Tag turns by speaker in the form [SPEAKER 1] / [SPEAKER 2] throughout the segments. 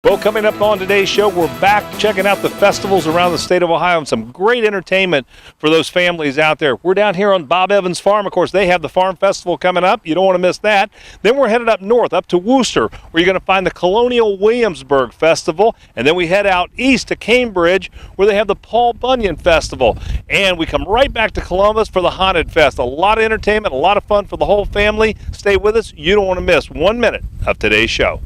[SPEAKER 1] Well, coming up on today's show, we're back checking out the festivals around the state of Ohio and some great entertainment for those families out there. We're down here on Bob Evans Farm. Of course, they have the Farm Festival coming up. You don't want to miss that. Then we're headed up north, up to Worcester, where you're going to find the Colonial Williamsburg Festival. And then we head out east to Cambridge, where they have the Paul Buyon Festival. And we come right back to Columbus for the Haunted Fest. A lot of entertainment, a lot of fun for the whole family. Stay with us. You don't want to miss 1 minute of today's show.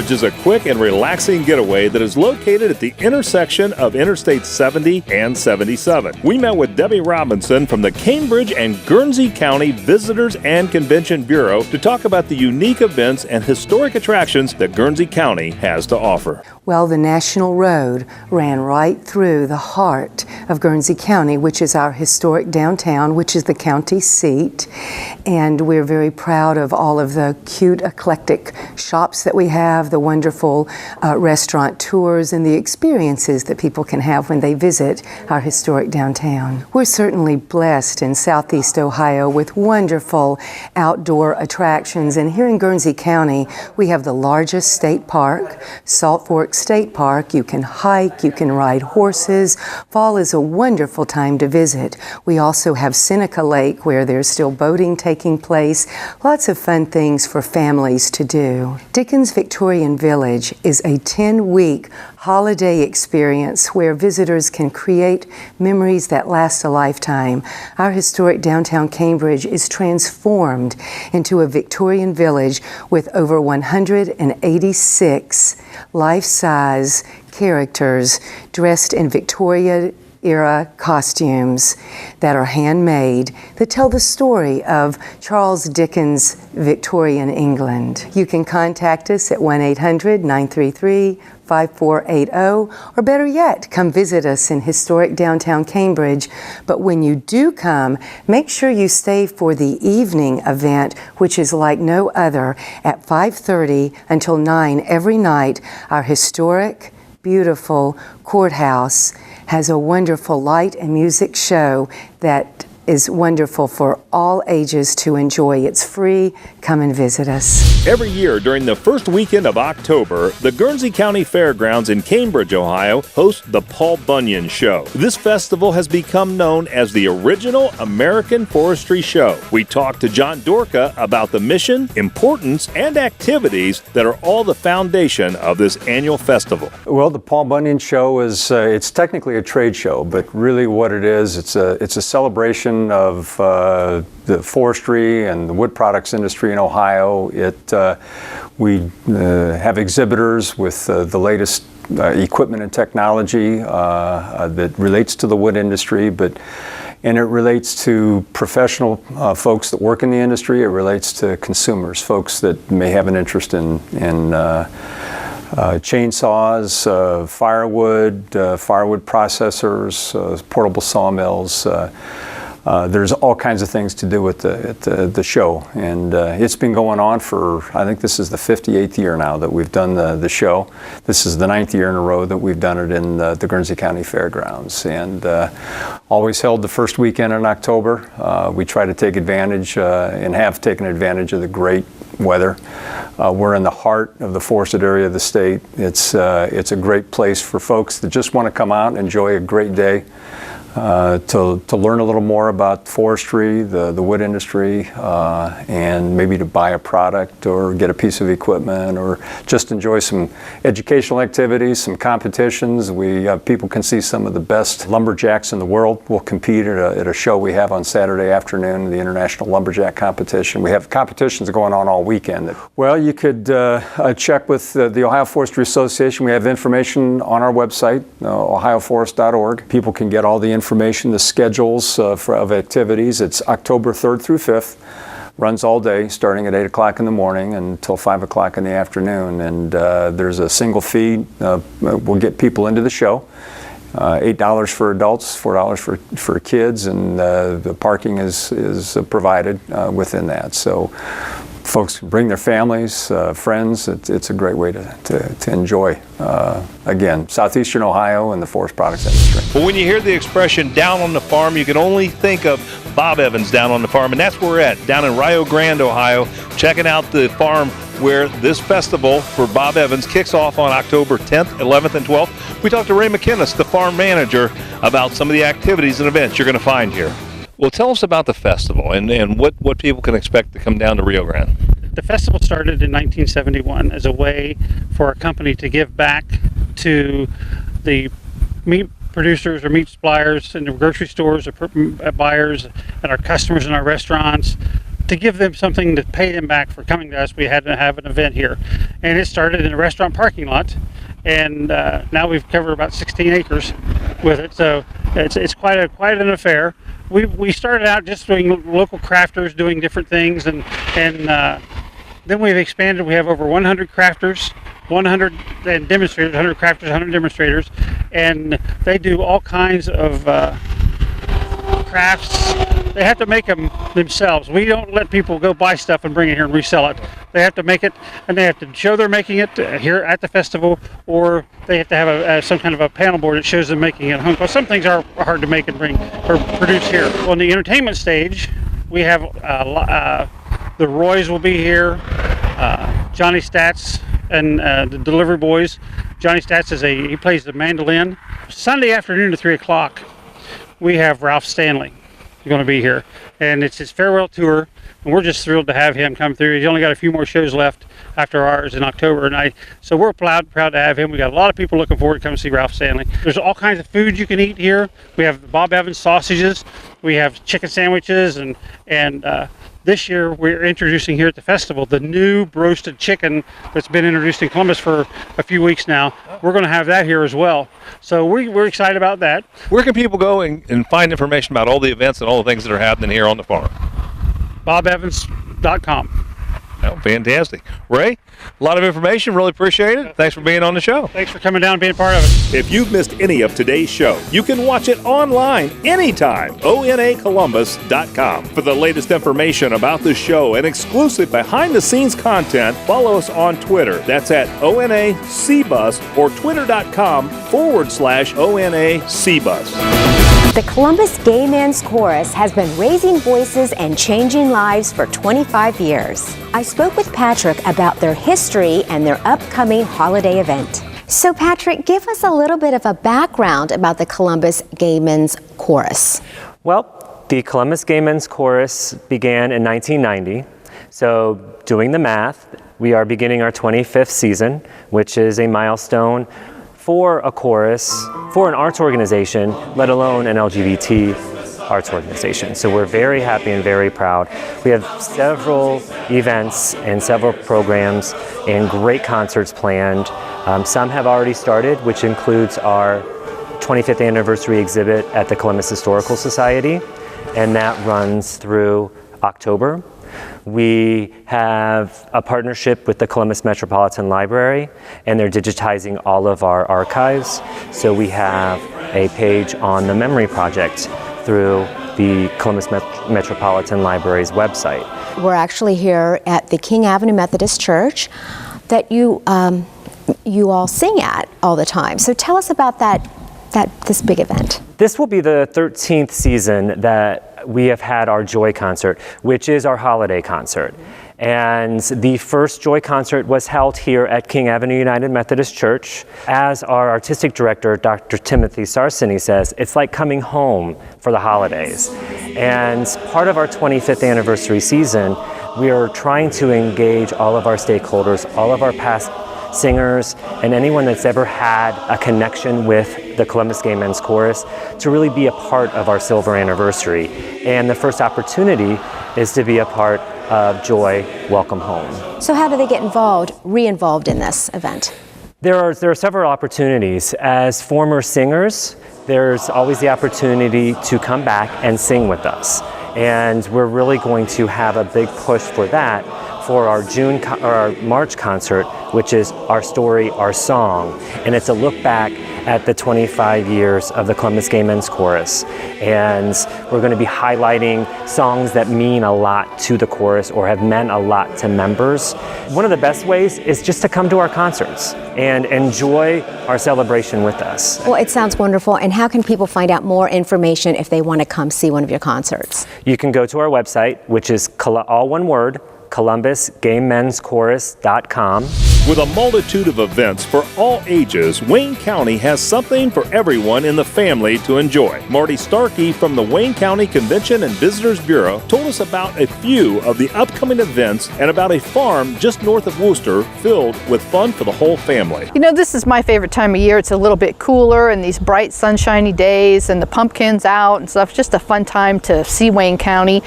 [SPEAKER 1] Is a quick and relaxing getaway that is located at the intersection of Interstate 70 and 77. We met with Debbie Robinson from the Cambridge and Guernsey County Visitors and Convention Bureau to talk about the unique events and historic attractions that Guernsey County has to offer.
[SPEAKER 2] Well, the National Road ran right through the heart of Guernsey County, which is our historic downtown, which is the county seat. And we're very proud of all of the cute, eclectic shops that we have, the wonderful restaurant tours, and the experiences that people can have when they visit our historic downtown. We're certainly blessed in Southeast Ohio with wonderful outdoor attractions. And here in Guernsey County, we have the largest state park, Salt Fork State Park. You can hike, you can ride horses. Fall is a wonderful time to visit. We also have Seneca Lake, where there's still boating taking place. Lots of fun things for families to do. Dickens Victorian Village is a 10-week holiday experience where visitors can create memories that last a lifetime. Our historic downtown Cambridge is transformed into a Victorian village with over 186 life-size characters dressed in Victoria-era costumes that are handmade that tell the story of Charles Dickens' Victorian England. You can contact us at 1-800-933-5480, or better yet, come visit us in historic downtown Cambridge. But when you do come, make sure you stay for the evening event, which is like no other, at 5:30 until 9 every night. Our historic, beautiful courthouse has a wonderful light and music show that is wonderful for all ages to enjoy. It's free. Come and visit us.
[SPEAKER 1] Every year during the first weekend of October, the Guernsey County Fairgrounds in Cambridge, Ohio, host the Paul Buyon Show. This festival has become known as the original American Forestry Show. We talked to John Dorka about the mission, importance, and activities that are all the foundation of this annual festival.
[SPEAKER 3] Well, the Paul Buyon Show is, it's technically a trade show, but really what it is, it's a celebration of the forestry and the wood products industry in Ohio. We have exhibitors with the latest equipment and technology that relates to the wood industry, and it relates to professional folks that work in the industry. It relates to consumers, folks that may have an interest in chainsaws, firewood processors, portable sawmills. There's all kinds of things to do with the show, and it's been going on for, I think this is the 58th year now that we've done the show. This is the 9th year in a row that we've done it in the Guernsey County Fairgrounds, and always held the first weekend in October. We try to take advantage and have taken advantage of the great weather. We're in the heart of the forested area of the state. It's a great place for folks that just want to come out and enjoy a great day. To learn a little more about forestry, the wood industry, and maybe to buy a product or get a piece of equipment or just enjoy some educational activities, some competitions. People can see some of the best lumberjacks in the world. We'll compete at a show we have on Saturday afternoon, the International Lumberjack Competition. We have competitions going on all weekend. Well, you could check with the Ohio Forestry Association. We have information on our website, ohioforest.org. People can get all the information, the schedules of activities. It's October 3rd through 5th. runs all day, starting at 8 o'clock in the morning until 5 o'clock in the afternoon. And there's a single fee. We'll get people into the show. $8 for adults, $4 for kids, and the parking is provided within that. So folks can bring their families, friends. It's a great way to enjoy, again, southeastern Ohio and the forest products industry.
[SPEAKER 1] Well, when you hear the expression down on the farm, you can only think of Bob Evans down on the farm, and that's where we're at, down in Rio Grande, Ohio, checking out the farm where this festival for Bob Evans kicks off on October 10th, 11th, and 12th. We talked to Ray McKinniss, the farm manager, about some of the activities and events you're going to find here. Well, tell us about the festival and what people can expect to come down to Rio Grande.
[SPEAKER 4] The festival started in 1971 as a way for a company to give back to the meat producers or meat suppliers in the grocery stores, or buyers, and our customers in our restaurants, to give them something to pay them back for coming to us. We had to have an event here, and it started in a restaurant parking lot, and now we've covered about 16 acres with it. So it's quite an affair. We started out just doing local crafters, doing different things, and then we've expanded. We have over 100 crafters, 100 demonstrators, 100 crafters, 100 demonstrators, and they do all kinds of crafts. They have to make them themselves. We don't let people go buy stuff and bring it here and resell it. They have to make it, and they have to show they're making it here at the festival, or they have to have some kind of a panel board that shows them making it at home. Because some things are hard to make and bring or produce here. On the entertainment stage, we have the Roys will be here, Johnny Stats and the Delivery Boys. Johnny Stats he plays the mandolin. Sunday afternoon at 3 o'clock, we have Ralph Stanley going to be here, and it's his farewell tour, and we're just thrilled to have him come through. He's only got a few more shows left after ours in October, and so we're proud to have him. We got a lot of people looking forward to come see Ralph Stanley. There's all kinds of food you can eat here. We have the Bob Evans sausages, we have chicken sandwiches, and this year we're introducing here at the festival the new roasted chicken that's been introduced in Columbus for a few weeks now. We're going to have that here as well. So we're excited about that.
[SPEAKER 1] Where can people go and find information about all the events and all the things that are happening here on the farm?
[SPEAKER 4] BobEvans.com.
[SPEAKER 1] Oh, fantastic. Ray, a lot of information. Really appreciate it. Thanks for being on the show.
[SPEAKER 4] Thanks for coming down and being part of it.
[SPEAKER 1] If you've missed any of today's show, you can watch it online anytime. ONAColumbus.com. For the latest information about the show and exclusive behind-the-scenes content, follow us on Twitter. That's at ONACBus or twitter.com/ONACBus.
[SPEAKER 5] The Columbus Gay Men's Chorus has been raising voices and changing lives for 25 years. I spoke with Patrick about their history and their upcoming holiday event. So Patrick, give us a little bit of a background about the Columbus Gay Men's Chorus.
[SPEAKER 6] Well, the Columbus Gay Men's Chorus began in 1990. So doing the math, we are beginning our 25th season, which is a milestone for a chorus, for an arts organization, let alone an LGBT arts organization. So we're very happy and very proud. We have several events and several programs and great concerts planned. Some have already started, which includes our 25th anniversary exhibit at the Columbus Historical Society, and that runs through October. We have a partnership with the Columbus Metropolitan Library, and they're digitizing all of our archives. So we have a page on the Memory Project through the Columbus Metropolitan Library's website.
[SPEAKER 5] We're actually here at the King Avenue Methodist Church that you all sing at all the time. So tell us about this big event.
[SPEAKER 6] This will be the 13th season that we have had our Joy Concert, which is our holiday concert. And the first Joy Concert was held here at King Avenue United Methodist Church. As our artistic director, Dr. Timothy Sarsini, says, it's like coming home for the holidays. And part of our 25th anniversary season, we are trying to engage all of our stakeholders, all of our past singers, and anyone that's ever had a connection with the Columbus Gay Men's Chorus to really be a part of our silver anniversary. And the first opportunity is to be a part of Joy Welcome Home.
[SPEAKER 5] So how do they get re-involved in this event?
[SPEAKER 6] There are several opportunities. As former singers, there's always the opportunity to come back and sing with us. And we're really going to have a big push for that for our our March concert, which is Our Story, Our Song. And it's a look back at the 25 years of the Columbus Gay Men's Chorus. And we're going to be highlighting songs that mean a lot to the chorus or have meant a lot to members. One of the best ways is just to come to our concerts and enjoy our celebration with us.
[SPEAKER 5] Well, it sounds wonderful. And how can people find out more information if they want to come see one of your concerts?
[SPEAKER 6] You can go to our website, which is all one word, ColumbusGayMen'sChorus.com.
[SPEAKER 1] With a multitude of events for all ages, Wayne County has something for everyone in the family to enjoy. Marty Starkey from the Wayne County Convention and Visitors Bureau told us about a few of the upcoming events and about a farm just north of Wooster filled with fun for the whole family.
[SPEAKER 7] You know, this is my favorite time of year. It's a little bit cooler and these bright sunshiny days and the pumpkins out and stuff. Just a fun time to see Wayne County.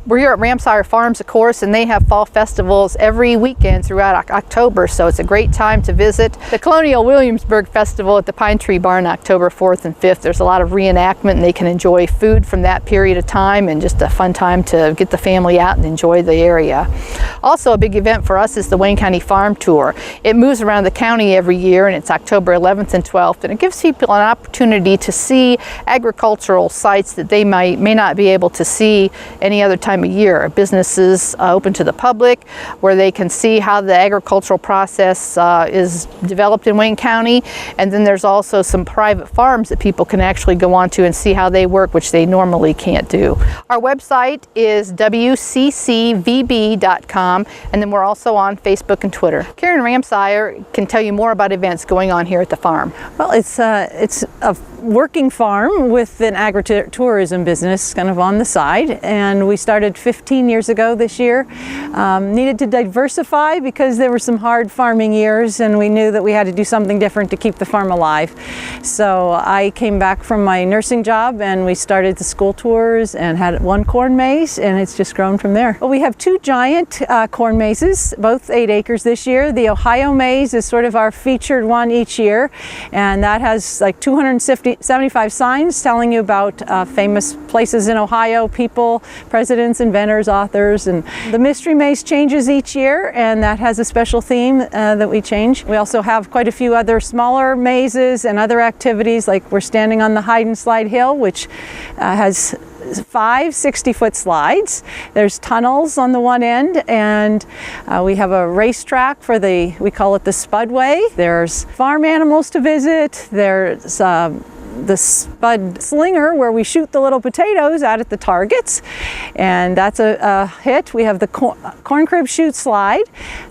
[SPEAKER 7] We're here at Ramseyer Farms, of course, and they have fall festivals every weekend throughout October, so it's a great time to visit. The Colonial Williamsburg Festival at the Pine Tree Barn, October 4th and 5th. There's a lot of reenactment and they can enjoy food from that period of time, and just a fun time to get the family out and enjoy the area. Also, a big event for us is the Wayne County Farm Tour. It moves around the county every year, and it's October 11th and 12th, and it gives people an opportunity to see agricultural sites that they may not be able to see any other time of year. Businesses open to the public where they can see how the agricultural process is developed in Wayne County, and then there's also some private farms that people can actually go onto and see how they work, which they normally can't do. Our website is wccvb.com, and then we're also on Facebook and Twitter. Karen Ramseyer can tell you more about events going on here at the farm.
[SPEAKER 8] Well, it's a working farm with an agritourism business kind of on the side, and we started 15 years ago this year. Needed to diversify because there were some hard farming years, and we knew that we had to do something different to keep the farm alive. So I came back from my nursing job and we started the school tours and had one corn maze, and it's just grown from there. Well, we have two giant corn mazes, both 8 acres this year. The Ohio maze is sort of our featured one each year, and that has like 275 signs telling you about famous places in Ohio, people, presidents, inventors, authors, and the mystery maze changes each year, and that has a special theme that we change. We also have quite a few other smaller mazes and other activities, like we're standing on the Hide and Slide Hill, which has 5 60-foot slides. There's tunnels on the one end, and we have a racetrack for we call it the Spudway. There's farm animals to visit. There's the Spud Slinger, where we shoot the little potatoes out at the targets, and that's a hit. We have the corn crib shoot slide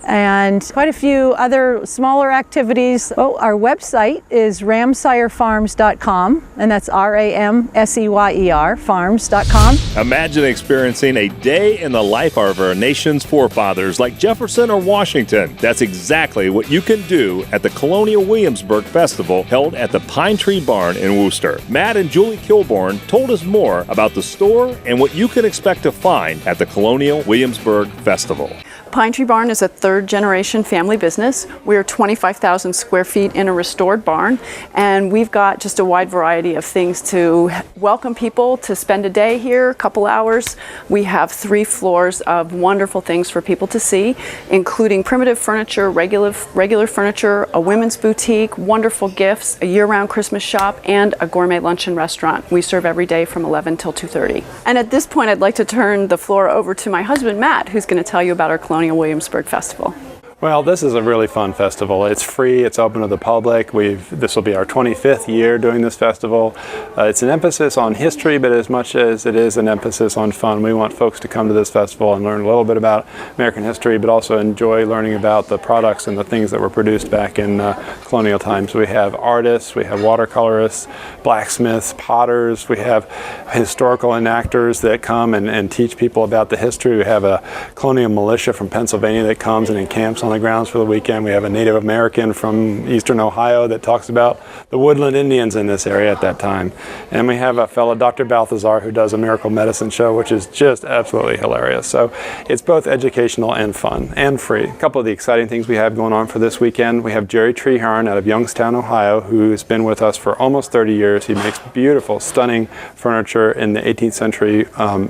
[SPEAKER 8] and quite a few other smaller activities. Oh, our website is ramseyerfarms.com, and that's RAMSEYER farms.com.
[SPEAKER 1] Imagine experiencing a day in the life of our nation's forefathers like Jefferson or Washington. That's exactly what you can do at the Colonial Williamsburg Festival held at the Pine Tree Barn in Wooster. Matt and Julie Kilbourne told us more about the store and what you can expect to find at the Colonial Williamsburg Festival.
[SPEAKER 9] Pine Tree Barn is a third-generation family business. We're 25,000 square feet in a restored barn, and we've got just a wide variety of things to welcome people to spend a day here, a couple hours. We have 3 floors of wonderful things for people to see, including primitive furniture, regular furniture, a women's boutique, wonderful gifts, a year-round Christmas shop, and a gourmet luncheon restaurant. We serve every day from 11 till 2:30. And at this point, I'd like to turn the floor over to my husband, Matt, who's going to tell you about our Colonial Williamsburg Festival.
[SPEAKER 10] Well, this is a really fun festival. It's free, it's open to the public. This will be our 25th year doing this festival. It's an emphasis on history, but as much as it is an emphasis on fun, we want folks to come to this festival and learn a little bit about American history, but also enjoy learning about the products and the things that were produced back in colonial times. We have artists, we have watercolorists, blacksmiths, potters, we have historical enactors that come and teach people about the history. We have a colonial militia from Pennsylvania that comes and encamps on on the grounds for the weekend. We have a Native American from Eastern Ohio that talks about the woodland Indians in this area at that time. And we have a fellow, Dr. Balthazar, who does a miracle medicine show, which is just absolutely hilarious. So it's both educational and fun and free. A couple of the exciting things we have going on for this weekend. We have Jerry Treharn out of Youngstown, Ohio, who's been with us for almost 30 years. He makes beautiful, stunning furniture in the 18th century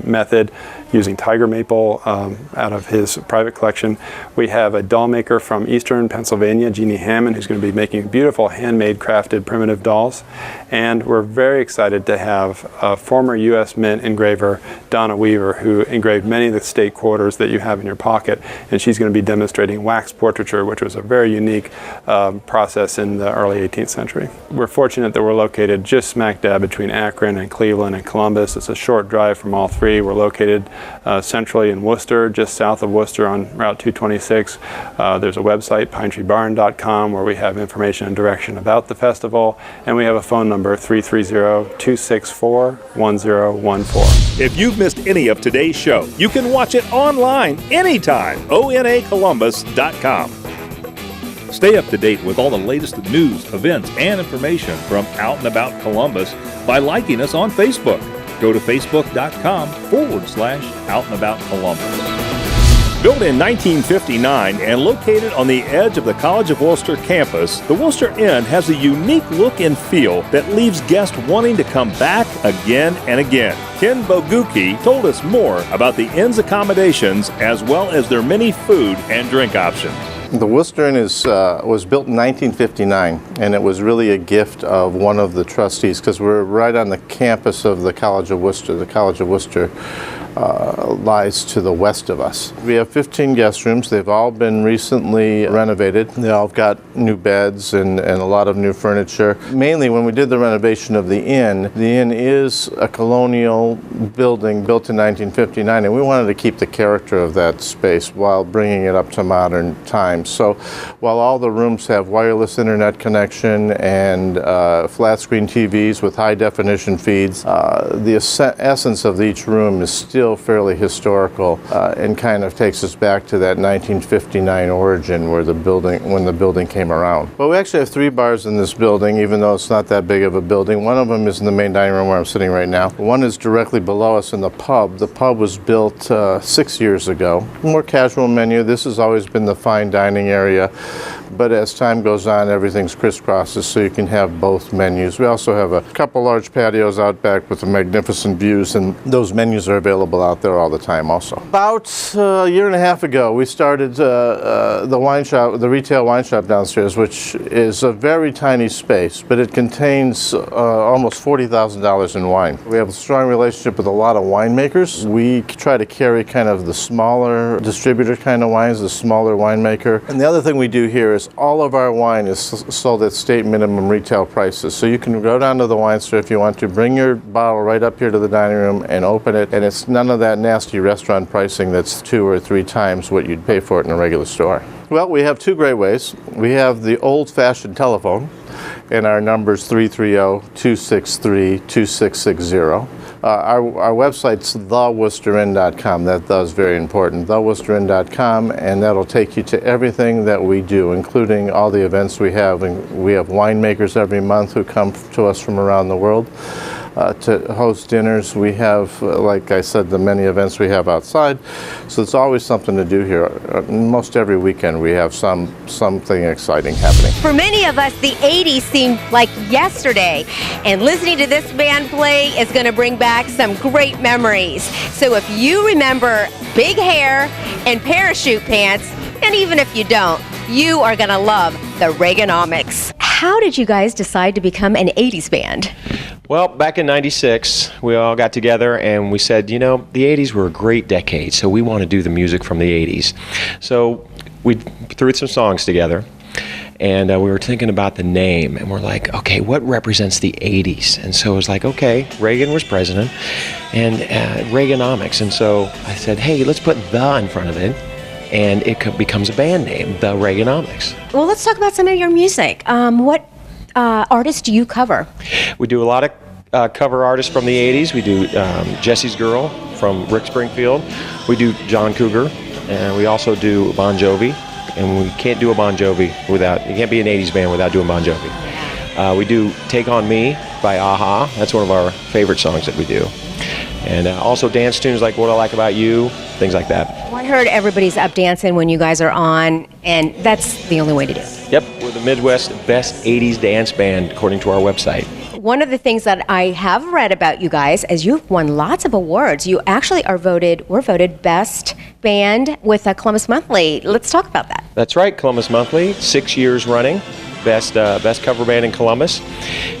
[SPEAKER 10] method using tiger maple out of his private collection. We have a doll maker from Eastern Pennsylvania, Jeannie Hammond, who's going to be making beautiful handmade crafted primitive dolls. And we're very excited to have a former U.S. Mint engraver, Donna Weaver, who engraved many of the state quarters that you have in your pocket. And she's going to be demonstrating wax portraiture, which was a very unique process in the early 18th century. We're fortunate that we're located just smack dab between Akron and Cleveland and Columbus. It's a short drive from all three. We're located centrally in Worcester, just south of Worcester on Route 226. There's a website, pinetreebarn.com, where we have information and direction about the festival, and we have a phone number, 330-264-1014.
[SPEAKER 1] If you've missed any of today's show, you can watch it online anytime, onacolumbus.com. Stay up to date with all the latest news, events, and information from Out and About Columbus by liking us on Facebook. Go to facebook.com/Out and About Columbus. Built in 1959 and located on the edge of the College of Worcester campus, the Wooster Inn has a unique look and feel that leaves guests wanting to come back again and again. Ken Bogucki told us more about the inn's accommodations as well as their many food and drink options.
[SPEAKER 11] The Wooster Inn was built in 1959, and it was really a gift of one of the trustees because we're right on the campus of the College of Worcester. The College of Worcester lies to the west of us. We have 15 guest rooms. They've all been recently renovated. They all got new beds and a lot of new furniture. Mainly when we did the renovation of the inn is a colonial building built in 1959, and we wanted to keep the character of that space while bringing it up to modern times. So while all the rooms have wireless internet connection and flat screen TVs with high definition feeds, the essence of each room is still fairly historical and kind of takes us back to that 1959 origin when the building came around. But we actually have 3 bars in this building, even though it's not that big of a building. One of them is in the main dining room where I'm sitting right now. One is directly below us in the pub. The pub was built 6 years ago. More casual menu. This has always been the fine dining area, but as time goes on, everything's crisscrosses, so you can have both menus. We also have a couple large patios out back with the magnificent views, and those menus are available out there all the time also. About a year and a half ago, we started the retail wine shop downstairs, which is a very tiny space, but it contains almost $40,000 in wine. We have a strong relationship with a lot of winemakers. We try to carry kind of the smaller distributor kind of wines, the smaller winemaker. And the other thing we do here is all of our wine is sold at state minimum retail prices. So you can go down to the wine store if you want to, bring your bottle right up here to the dining room and open it, and it's none of that nasty restaurant pricing that's 2 or 3 times what you'd pay for it in a regular store. Well, we have 2 great ways. We have the old-fashioned telephone, and our number's 330-263-2660. Our website's thewoosterinn.com. That is very important. thewoosterinn.com, and that'll take you to everything that we do, including all the events we have. And we have winemakers every month who come to us from around the world to host dinners. We have, like I said, the many events we have outside. So it's always something to do here. Most every weekend we have something exciting happening.
[SPEAKER 5] For many of us, the 80s seemed like yesterday, and listening to this band play is going to bring back some great memories. So if you remember big hair and parachute pants, and even if you don't, you are going to love the Reaganomics. How did you guys decide to become an 80s band?
[SPEAKER 12] Well, back in '96, we all got together and we said, you know, the 80s were a great decade, so we want to do the music from the 80s. So we threw some songs together, and we were thinking about the name, and we're like, okay, what represents the 80s? And so it was like, okay, Reagan was president, and Reaganomics. And so I said, hey, let's put "the" in front of it, and it becomes a band name, the Reaganomics.
[SPEAKER 5] Well, let's talk about some of your music. What artists do you cover?
[SPEAKER 12] We do a lot of cover artists from the 80s. We do Jesse's Girl from Rick Springfield. We do John Cougar, and we also do Bon Jovi, and we can't do a Bon Jovi without, you can't be an 80s band without doing Bon Jovi. We do Take On Me by Aha. That's one of our favorite songs that we do. And also dance tunes like What I Like About You, things like that.
[SPEAKER 5] Well, I heard everybody's up dancing when you guys are on, and that's the only way to do it.
[SPEAKER 12] Yep, we're the Midwest best 80s dance band according to our website.
[SPEAKER 5] One of the things that I have read about you guys is you've won lots of awards. You actually we're voted best band with Columbus Monthly. Let's talk about that.
[SPEAKER 12] That's right, Columbus Monthly, 6 years running. Best cover band in Columbus,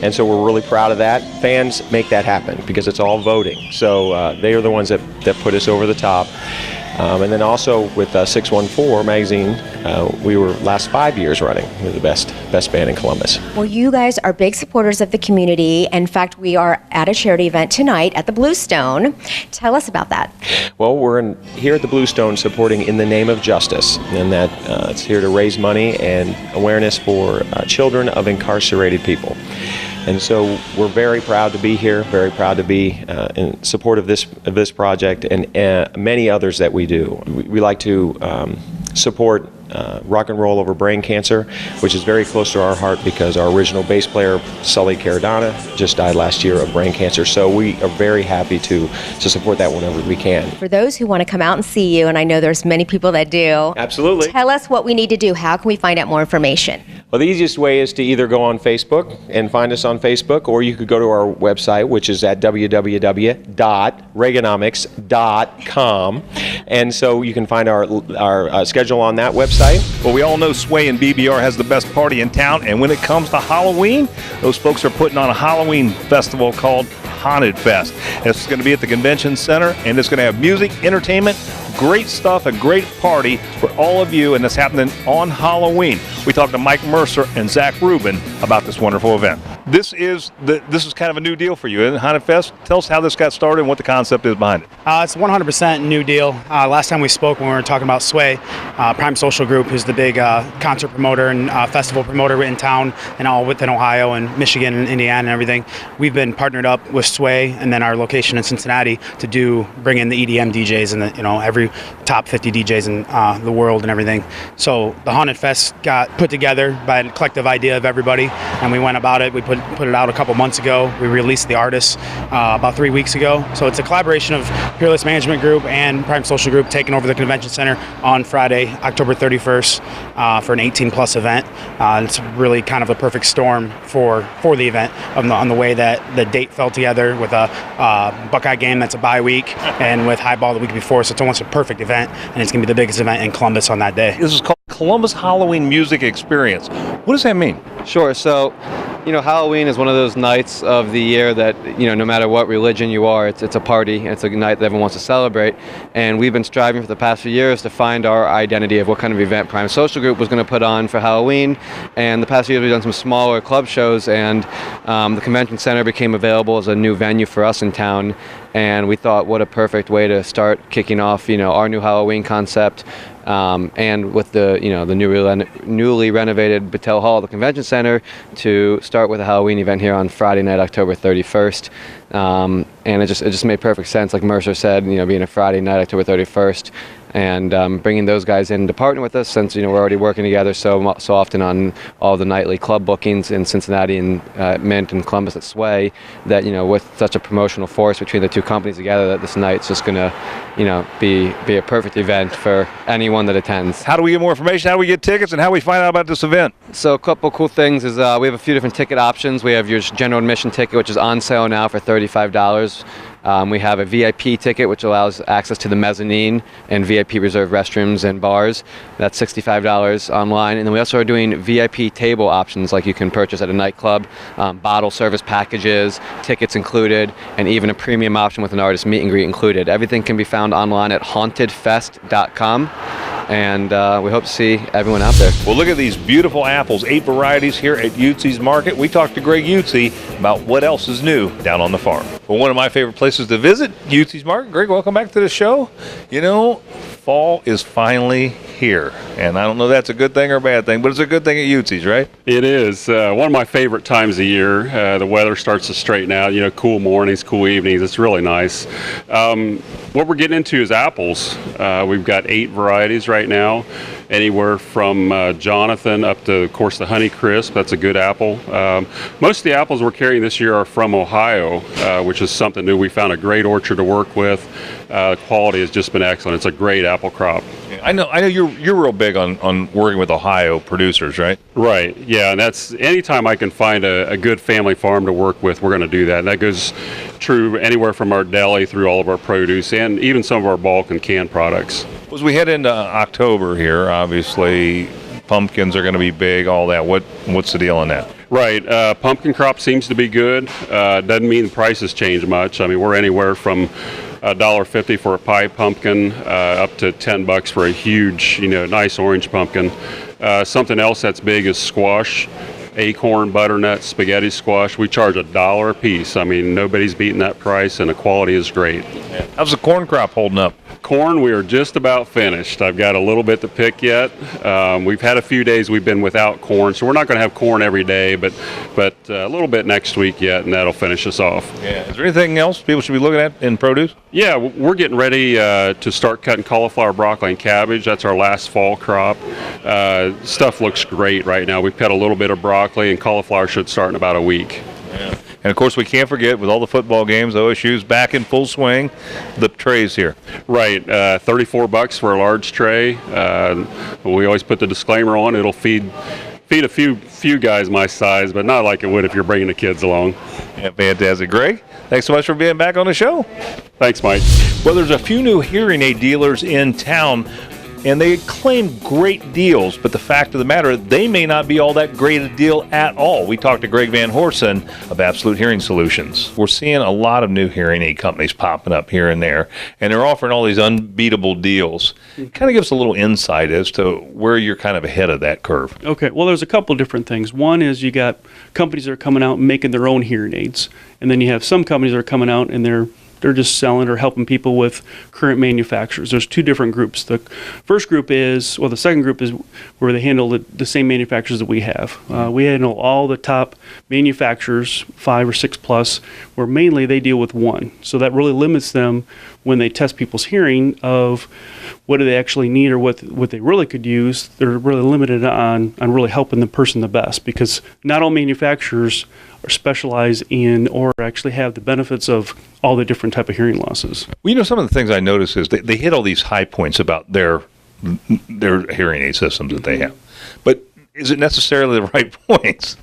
[SPEAKER 12] and so we're really proud of that. Fans make that happen because it's all voting, so they are the ones that put us over the top. And then also with 614 magazine, we were last 5 years running. We're the best band in Columbus.
[SPEAKER 5] Well, you guys are big supporters of the community. In fact, we are at a charity event tonight at the Bluestone. Tell us about that.
[SPEAKER 12] Well, we're here at the Bluestone supporting In the Name of Justice, and that it's here to raise money and awareness for children of incarcerated people. And so we're very proud to be here, very proud to be in support of this project and many others that we do. We like to support rock and roll over brain cancer, which is very close to our heart because our original bass player, Sully Caradonna, just died last year of brain cancer. So we are very happy to support that whenever we can.
[SPEAKER 5] For those who want to come out and see you, and I know there's many people that do.
[SPEAKER 12] Absolutely.
[SPEAKER 5] Tell us what we need to do. How can we find out more information?
[SPEAKER 12] Well, the easiest way is to either go on Facebook and find us on Facebook, or you could go to our website, which is at www.reaganomics.com. And so you can find our schedule on that website.
[SPEAKER 1] Well, we all know Sway and BBR has the best party in town, and when it comes to Halloween, those folks are putting on a Halloween festival called Haunted Fest. It's going to be at the Convention Center, and it's going to have music, entertainment, great stuff, a great party for all of you, and it's happening on Halloween. We talked to Mike Mercer and Zach Rueben about this wonderful event. This is kind of a new deal for you, isn't it, Haunted Fest? Tell us how this got started and what the concept is behind it.
[SPEAKER 13] It's 100% new deal. Last time we spoke when we were talking about Sway, Prime Social Group, who's the big concert promoter and festival promoter in town and all within Ohio and Michigan and Indiana and everything. We've been partnered up with Sway and then our location in Cincinnati to bring in the EDM DJs and every top 50 DJs in the world and everything. So the Haunted Fest got put together by a collective idea of everybody, and we went about it. We put it out a couple months ago. We released the artists about 3 weeks ago. So it's a collaboration of Peerless Management Group and Prime Social Group taking over the Convention Center on Friday, October 31st for an 18-plus event. It's really kind of a perfect storm for the event on the way that the date fell together with a Buckeye game that's a bye week and with Highball the week before. So it's almost a perfect event, and it's going to be the biggest event in Columbus on that day.
[SPEAKER 1] This is called Columbus Halloween Music Experience. What does that mean?
[SPEAKER 14] Sure. So, Halloween is one of those nights of the year that, no matter what religion you are, it's a party. It's a night that everyone wants to celebrate. And we've been striving for the past few years to find our identity of what kind of event Prime Social Group was going to put on for Halloween. And the past few years we've done some smaller club shows, and the Convention Center became available as a new venue for us in town. And we thought, what a perfect way to start kicking off, our new Halloween concept. And with the newly renovated Battelle Hall, the Convention Center, to start with a Halloween event here on Friday night, October 31st. And it just made perfect sense, like Mercer said, being a Friday night, October 31st, and bringing those guys in to partner with us, since we're already working together so often on all the nightly club bookings in Cincinnati and Mint and Columbus at Sway, that with such a promotional force between the two companies together, that this night's just gonna be a perfect event for anyone that attends.
[SPEAKER 1] How do we get more information? How do we get tickets, and how do we find out about this event?
[SPEAKER 14] So a couple cool things is we have a few different ticket options. We have your general admission ticket, which is on sale now for $35. We have a VIP ticket, which allows access to the mezzanine and VIP reserved restrooms and bars. That's $65 online. And then we also are doing VIP table options, like you can purchase at a nightclub, bottle service packages, tickets included, and even a premium option with an artist meet and greet included. Everything can be found online at hauntedfest.com. And we hope to see everyone out there.
[SPEAKER 1] Well, look at these beautiful apples, 8 varieties here at Yutzy's Market. We talked to Greg Yutzy about what else is new down on the farm. Well, one of my favorite places to visit, Yutzy's Market. Greg, welcome back to the show. fall is finally here. And I don't know if that's a good thing or a bad thing, but it's a good thing at Yutzy's, right?
[SPEAKER 15] It is. One of my favorite times of year. The weather starts to straighten out, cool mornings, cool evenings. It's really nice. What we're getting into is apples. We've got 8 varieties right now, anywhere from Jonathan up to, of course, the Honey Crisp. That's a good apple. Most of the apples we're carrying this year are from Ohio, which is something new. We found a great orchard to work with. The quality has just been excellent. It's a great apple crop.
[SPEAKER 1] I know you're real big on working with Ohio producers, right?
[SPEAKER 15] Right, yeah, and that's anytime I can find a good family farm to work with, we're going to do that. And that goes true anywhere from our deli through all of our produce and even some of our bulk and canned products.
[SPEAKER 1] As we head into October here, obviously pumpkins are going to be big, all that. What's the deal on that?
[SPEAKER 15] Right, pumpkin crop seems to be good. Doesn't mean the prices change much. I mean, we're anywhere from $1.50 for a pie pumpkin, up to $10 for a huge, nice orange pumpkin. Something else that's big is squash, acorn, butternut, spaghetti squash. We charge $1 a piece. I mean, nobody's beating that price, and the quality is great.
[SPEAKER 1] Yeah. How's the corn crop holding up?
[SPEAKER 15] Corn, we are just about finished. I've got a little bit to pick yet. We've had a few days we've been without corn, so we're not going to have corn every day, but a little bit next week yet, and that'll finish us off.
[SPEAKER 1] Yeah. Is there anything else people should be looking at in produce?
[SPEAKER 15] Yeah, we're getting ready to start cutting cauliflower, broccoli, and cabbage. That's our last fall crop. Stuff looks great right now. We've cut a little bit of broccoli, and cauliflower should start in about a week.
[SPEAKER 1] Yeah. And of course, we can't forget, with all the football games, OSU's back in full swing, the trays here.
[SPEAKER 15] Right, $34 for a large tray. We always put the disclaimer on, it'll feed a few guys my size, but not like it would if you're bringing the kids along.
[SPEAKER 1] Yeah, fantastic. Greg, thanks so much for being back on the show.
[SPEAKER 15] Thanks, Mike.
[SPEAKER 1] Well, there's a few new hearing aid dealers in town, and they claim great deals, but the fact of the matter, they may not be all that great a deal at all. We talked to Greg Van Horssen of Absolute Hearing Solutions. We're seeing a lot of new hearing aid companies popping up here and there, and they're offering all these unbeatable deals. Kind of give us a little insight as to where you're kind of ahead of that curve.
[SPEAKER 16] Okay, well, there's a couple different things. One is you got companies that are coming out and making their own hearing aids, and then you have some companies that are coming out and they're just selling or helping people with current manufacturers. There's 2 different groups. The first group is, well, the second group is where they handle the same manufacturers that we have. We handle all the top manufacturers, 5 or 6 plus, where mainly they deal with one. So that really limits them when they test people's hearing of what do they actually need or what they really could use. They're really limited on really helping the person the best, because not all manufacturers are specialized in or actually have the benefits of all the different type of hearing losses.
[SPEAKER 1] Well, some of the things I notice is they hit all these high points about their hearing aid systems that they have. But is it necessarily the right points?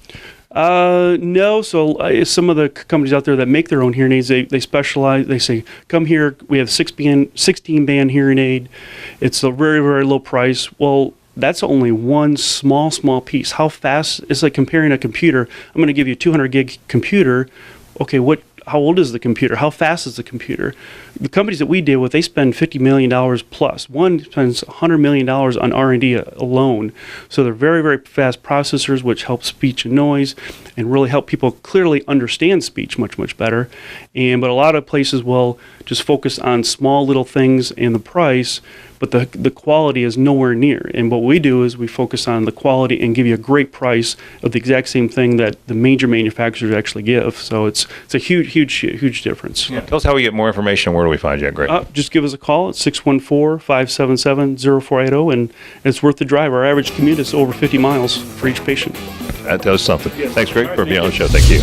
[SPEAKER 16] No. So some of the companies out there that make their own hearing aids, they specialize. They say, come here, we have 16-band hearing aid. It's a very, very low price. Well, that's only one small piece. How fast? It's like comparing a computer. I'm going to give you a 200 gig computer. Okay, how old is the computer? How fast is the computer? The companies that we deal with, they spend $50 million plus. One spends $100 million on R&D alone. So they're very, very fast processors, which help speech and noise and really help people clearly understand speech much, much better. But a lot of places will just focus on small little things and the price, but the quality is nowhere near. And what we do is we focus on the quality and give you a great price of the exact same thing that the major manufacturers actually give. So it's a huge difference.
[SPEAKER 1] Yeah. Tell us how we get more information. Where do we find you at, Greg?
[SPEAKER 16] Just give us a call at 614-577-0480, and it's worth the drive. Our average commute is over 50 miles for each patient.
[SPEAKER 1] That does something. Thanks, Greg, for being on the show. Thank you.